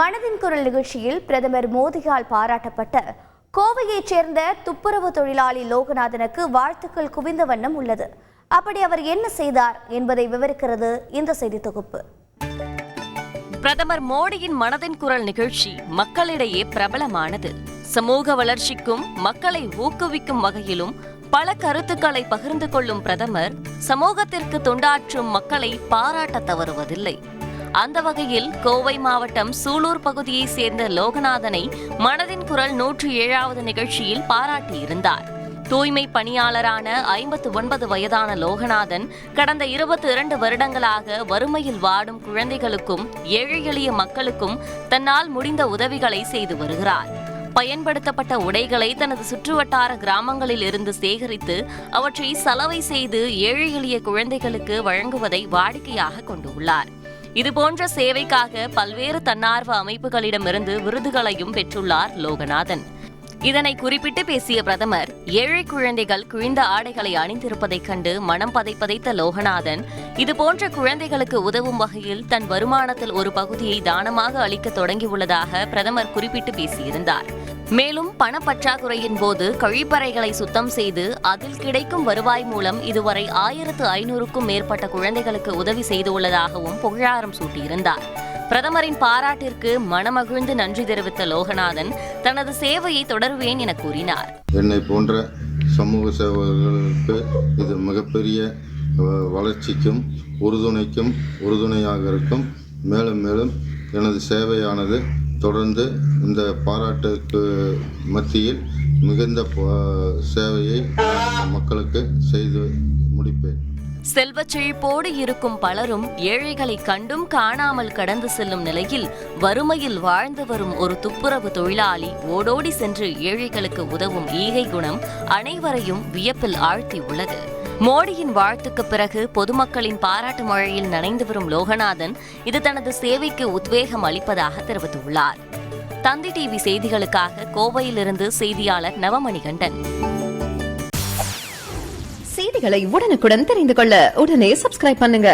மனதின் குரல் நிகழ்ச்சியில் பிரதமர் மோடியால் பாராட்டப்பட்ட கோவையைச் சேர்ந்த துப்புரவு தொழிலாளி லோகநாதனுக்கு வாழ்த்துக்கள் குவிந்த வண்ணம் உள்ளது. அப்படி அவர் என்ன செய்தார் என்பதை விவரிக்கிறது இந்த செய்தி தொகுப்பு. பிரதமர் மோடியின் மனதின் குரல் நிகழ்ச்சி மக்களிடையே பிரபலமானது. சமூக வளர்ச்சிக்கும் மக்களை ஊக்குவிக்கும் வகையிலும் பல கருத்துக்களை பகிர்ந்து கொள்ளும் பிரதமர் சமூகத்திற்கு தொண்டாற்றும் மக்களை பாராட்ட தவறுவதில்லை. அந்த வகையில் கோவை மாவட்டம் சூலூர் பகுதியைச் சேர்ந்த லோகநாதனை மனதின் குரல் 107வது நிகழ்ச்சியில் பாராட்டியிருந்தார். தூய்மை பணியாளரான 59 வயதான லோகநாதன் கடந்த 22 வருடங்களாக வறுமையில் வாடும் குழந்தைகளுக்கும் ஏழை எளிய மக்களுக்கும் தன்னால் முடிந்த உதவிகளை செய்து வருகிறார். பயன்படுத்தப்பட்ட உடைகளை தனது சுற்றுவட்டார கிராமங்களில் இருந்து சேகரித்து அவற்றை சலவை செய்து ஏழை எளிய குழந்தைகளுக்கு வழங்குவதை வாடிக்கையாக கொண்டுள்ளார். இதுபோன்ற சேவைக்காக பல்வேறு தன்னார்வ அமைப்புகளிடமிருந்து விருதுகளையும் பெற்றுள்ளார் லோகநாதன். இதனை குறிப்பிட்டு பேசிய பிரதமர், ஏழை குழந்தைகள் கிழிந்த ஆடைகளை அணிந்திருப்பதைக் கண்டு மனம் பதைத்த லோகநாதன் இதுபோன்ற குழந்தைகளுக்கு உதவும் வகையில் தன் வருமானத்தில் ஒரு பகுதியை தானமாக அளிக்க தொடங்கியுள்ளதாக பிரதமர் குறிப்பிட்டு பேசியிருந்தார். மேலும் பணப்பற்றாக்குறையின் போது கழிப்பறைகளை சுத்தம் செய்து அதில் கிடைக்கும் வருவாய் மூலம் இதுவரை 1500க்கும் மேற்பட்ட குழந்தைகளுக்கு உதவி செய்துள்ளதாகவும் புகழாரம் சூட்டியிருந்தார். பிரதமரின் பாராட்டிற்கு மனமகிழ்ந்து நன்றி தெரிவித்த லோகநாதன் தனது சேவையை தொடருவேன் என கூறினார். என்னை போன்ற சமூக சேவகர்களுக்கு இது மிகப்பெரிய வளர்ச்சிக்கும் உறுதுணையாக இருக்கும். மேலும் மேலும் எனது சேவையானது தொடர்ந்து இந்த பாராட்டுக்கு மத்தியில் மிகுந்த சேவையை மக்களுக்கு செய்து முடிப்பேன். செல்வச் செழிப்போடு இருக்கும் பலரும் ஏழைகளை கண்டும் காணாமல் கடந்து செல்லும் நிலையில் வறுமையில் வாழ்ந்து வரும் ஒரு துப்புரவு தொழிலாளி ஓடோடி சென்று ஏழைகளுக்கு உதவும் ஈகை குணம் அனைவரையும் வியப்பில் ஆழ்த்தியுள்ளது. மோடியின் வாழ்த்துக்கு பிறகு பொதுமக்களின் பாராட்டு மழையில் நனைந்து வரும் லோகநாதன் இது தனது சேவைக்கு உத்வேகம் அளிப்பதாக தெரிவித்துள்ளார். தந்தி டிவி செய்திகளுக்காக கோவையிலிருந்து செய்தியாளர் நவமணிகண்டன். செய்திகளை உடனுக்குடன் தெரிந்து கொள்ள உடனே சப்ஸ்கிரைப் பண்ணுங்க.